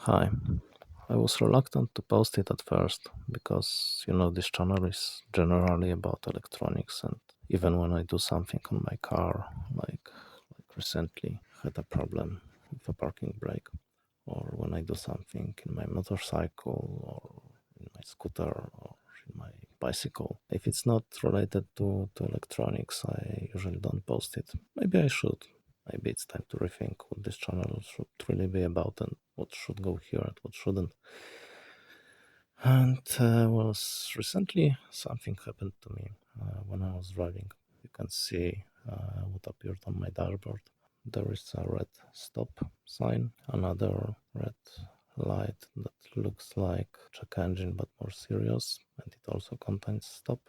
Hi. I was reluctant to post it at first because, this channel is generally about electronics, and even when I do something on my car, like recently had a problem with a parking brake, or when I do something in my motorcycle or in my scooter or in my bicycle, if it's not related to electronics, I usually don't post it. Maybe I should. Maybe it's time to rethink what this channel should really be about and what should go here and what shouldn't. And recently something happened to me when I was driving. You can see what appeared on my dashboard. There is a red stop sign, another red light that looks like check engine but more serious, and it also contains stop.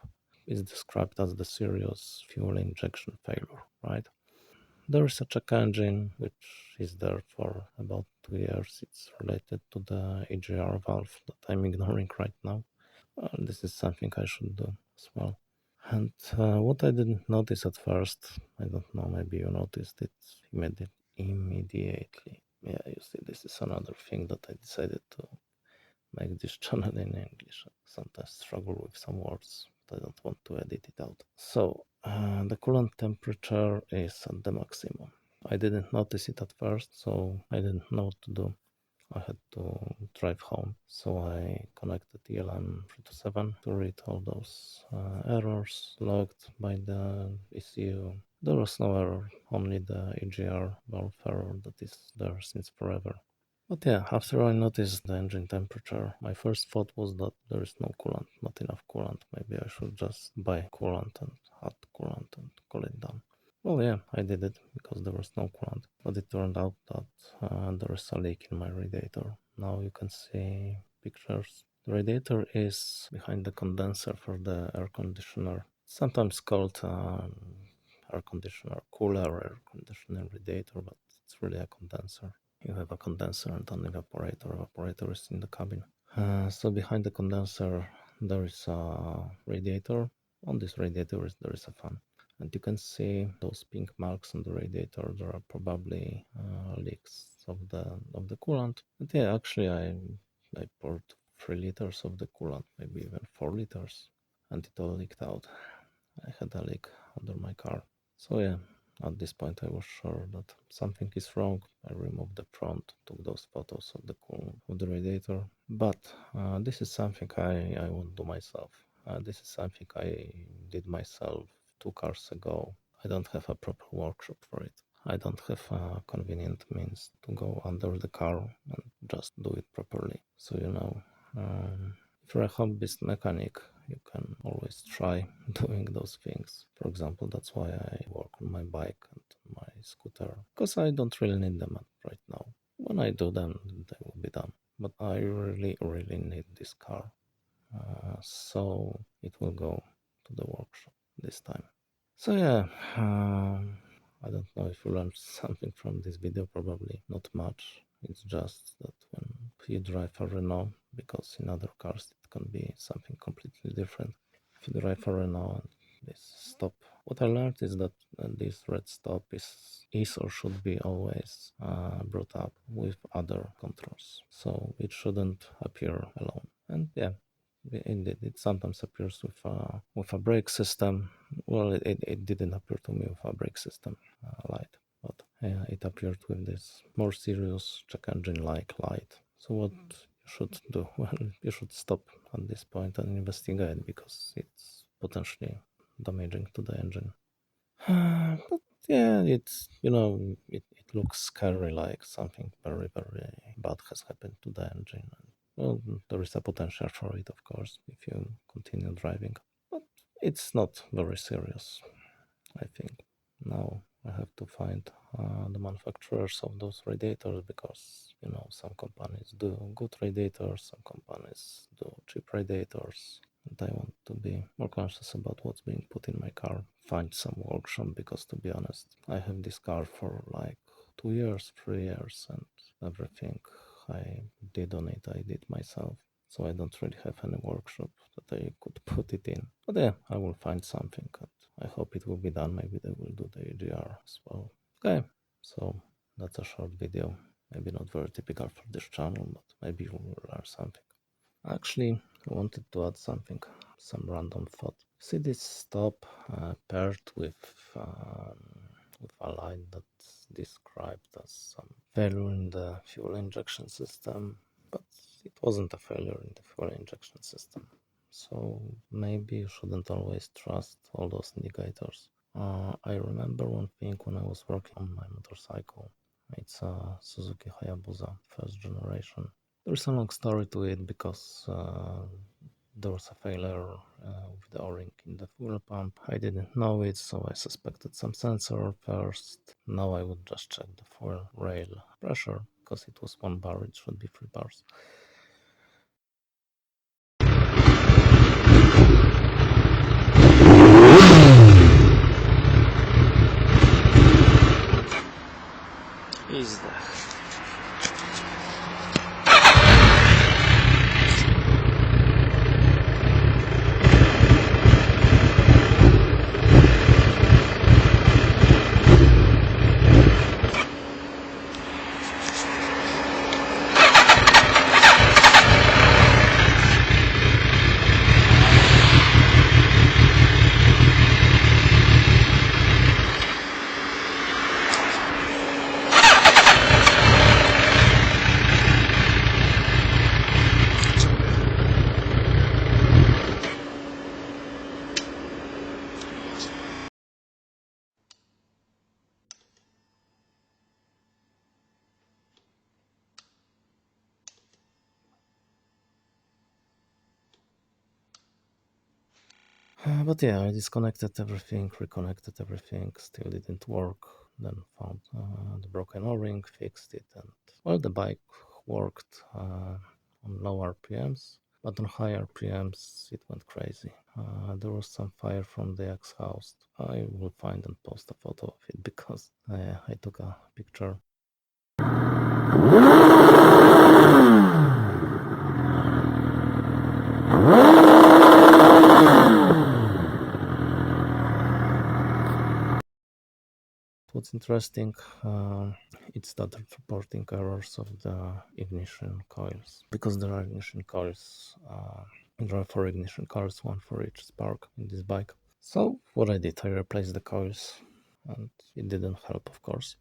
It's described as the serious fuel injection failure, right? There is a check engine which is there for about 2 years. It's related to the EGR valve that I'm ignoring right now. This is something I should do as well. And what I didn't notice at first, I don't know, maybe you noticed it immediately. Yeah, you see, this is another thing that I decided to make this channel in English. I sometimes struggle with some words, but I don't want to edit it out. So, the coolant temperature is at the maximum. I didn't notice it at first, so I didn't know what to do. I had to drive home, so I connected ELM327 to read all those errors logged by the ECU. There was no error, only the EGR valve error that is there since forever. But yeah, after I noticed the engine temperature, my first thought was that there is no coolant, not enough coolant. Maybe I should just buy coolant and add coolant and call it done. Well, yeah, I did it because there was no coolant, but it turned out that there is a leak in my radiator. Now you can see pictures. The radiator is behind the condenser for the air conditioner, sometimes called air conditioner cooler or air conditioner radiator, but it's really a condenser. You have a condenser and an evaporator. Evaporator is in the cabin. So behind the condenser there is a radiator. On this radiator there is a fan. And you can see those pink marks on the radiator. There are probably leaks of the coolant. But yeah, actually I poured 3 liters of the coolant, maybe even 4 liters, and it all leaked out. I had a leak under my car. So yeah, at this point I was sure that something is wrong. I removed the front, took those photos of the radiator. But this is something I won't do myself. This is something I did myself 2 cars ago. I don't have a proper workshop for it. I don't have a convenient means to go under the car and just do it properly. So if you're a hobbyist mechanic, you can always try doing those things. For example, that's why I work on my bike and my scooter, because I don't really need them right now. When I do them, they will be done. But I really, really need this car. So it will go to the workshop this time. So yeah, I don't know if you learned something from this video, probably not much. It's just that when you drive a Renault, because in other cars it can be something completely different. If you drive a Renault and this stop, what I learned is that this red stop is or should be always brought up with other controls. So it shouldn't appear alone. And yeah, indeed, it sometimes appears with a brake system. Well, it didn't appear to me with a brake system light, but it appeared with this more serious check engine like light. So what you should do? Well, you should stop at this point and investigate because it's potentially damaging to the engine. But yeah, it looks scary, like something very very bad has happened to the engine. Well, there is a potential for it, of course, if you continue driving, but it's not very serious, I think. Now I have to find the manufacturers of those radiators because some companies do good radiators, some companies do cheap radiators, and I want to be more conscious about what's being put in my car. Find some workshop because, to be honest, I have this car for like 2 years, 3 years, and everything I did on it, I did myself. So I don't really have any workshop that I could put it in. But yeah, I will find something and I hope it will be done. Maybe they will do the AGR as well. Okay, so that's a short video. Maybe not very typical for this channel, but maybe you will learn something. Actually, I wanted to add something, some random thought. See this stop paired with a line that's described as some failure in the fuel injection system, but it wasn't a failure in the fuel injection system. So maybe you shouldn't always trust all those indicators. I remember one thing when I was working on my motorcycle. It's a Suzuki Hayabusa first generation. There's a long story to it because there was a failure with the O-ring in the fuel pump. I didn't know it, so I suspected some sensor first. Now I would just check the fuel rail pressure because it was 1 bar, it should be 3 bars. Пизда. But yeah, I disconnected everything, reconnected everything, still didn't work. Then found the broken O-ring, fixed it, and well, the bike worked on low RPMs, but on high RPMs it went crazy. There was some fire from the exhaust. I will find and post a photo of it because I took a picture. What's interesting, it started reporting errors of the ignition coils because there are ignition coils. There are 4 ignition coils, 1 for each spark in this bike. So what I did, I replaced the coils, and it didn't help, of course.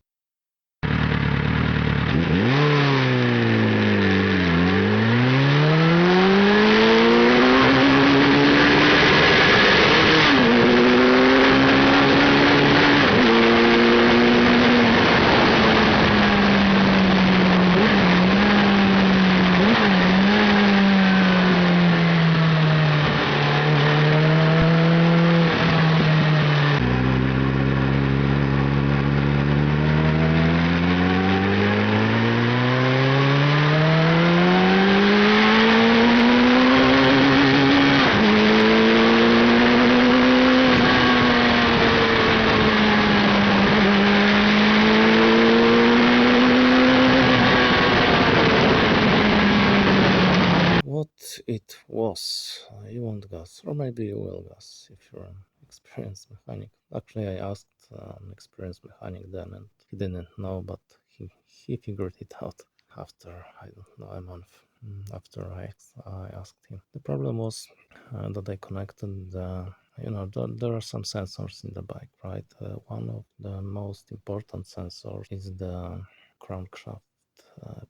What it was, you won't guess, or maybe you will guess if you're an experienced mechanic. Actually, I asked an experienced mechanic then, and he didn't know, but he figured it out after, I don't know, a month after I asked him. The problem was that I connected there are some sensors in the bike, right? One of the most important sensors is the crankshaft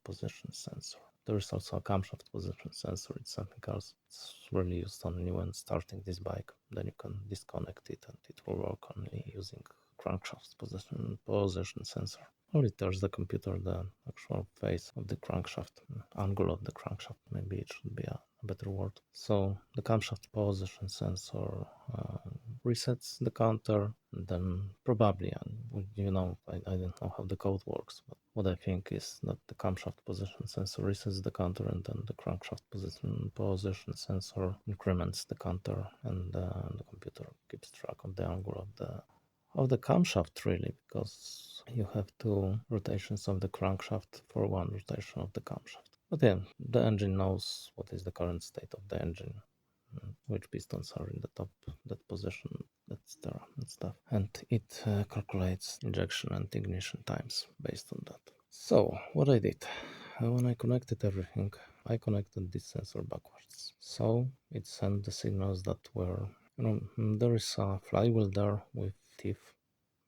position sensor. There is also a camshaft position sensor. It's something else. It's really used only when starting this bike. Then you can disconnect it and it will work only using crankshaft position sensor. Or it tells the computer the actual face of the crankshaft, angle of the crankshaft. Maybe it should be a better word. So the camshaft position sensor resets the counter, and then probably, I don't know how the code works, but what I think is that the camshaft position sensor resets the counter, and then the crankshaft position sensor increments the counter, and the computer keeps track of the angle of the camshaft, really, because you have 2 rotations of the crankshaft for 1 rotation of the camshaft. But yeah, the engine knows what is the current state of the engine, which pistons are in the top, that position, that's there and stuff. And it calculates injection and ignition times based on that. So what I did, when I connected everything, I connected this sensor backwards. So it sent the signals that were, there is a flywheel there with teeth,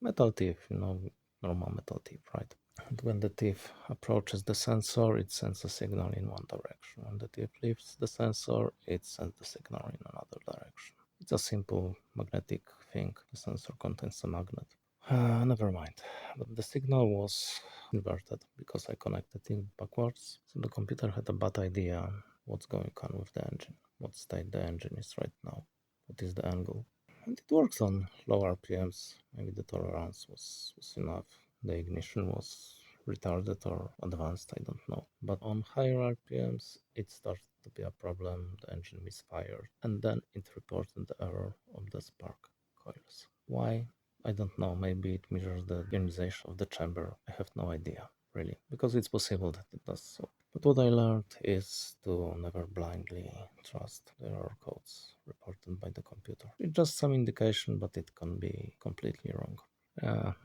metal teeth, normal metal teeth, right? And when the teeth approaches the sensor, it sends a signal in one direction. When the teeth leaves the sensor, it sends the signal in another direction. It's a simple magnetic thing. The sensor contains a magnet. Never mind. But the signal was inverted because I connected it backwards. So the computer had a bad idea what's going on with the engine, what state the engine is right now, what is the angle. And it works on low RPMs. Maybe the tolerance was enough. The ignition was retarded or advanced, I don't know. But on higher RPMs, it started to be a problem. The engine misfired, and then it reported the error of the spark coils. Why? I don't know. Maybe it measures the ionization of the chamber. I have no idea, really, because it's possible that it does so. But what I learned is to never blindly trust the error codes reported by the computer. It's just some indication, but it can be completely wrong.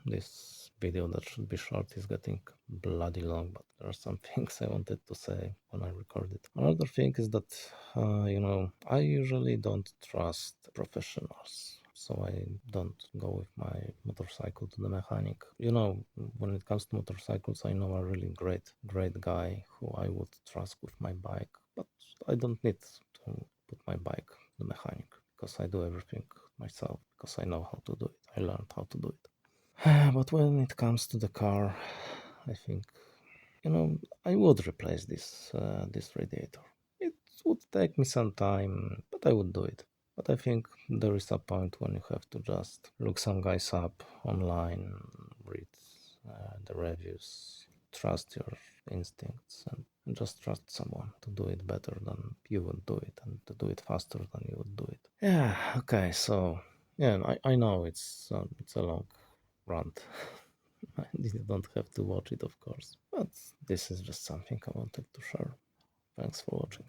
This video that should be short is getting bloody long, but there are some things I wanted to say when I recorded. Another thing is that, I usually don't trust professionals. So I don't go with my motorcycle to the mechanic. When it comes to motorcycles, I know a really great guy who I would trust with my bike, but I don't need to put my bike to the mechanic because I do everything myself because I know how to do it. I learned how to do it. But when it comes to the car, I think I would replace this radiator. It would take me some time, but I would do it. But I think there is a point when you have to just look some guys up online, read the reviews, trust your instincts, and just trust someone to do it better than you would do it and to do it faster than you would do it. Yeah, okay, so yeah, I know it's a long rant. You don't have to watch it, of course, but this is just something I wanted to share. Thanks for watching.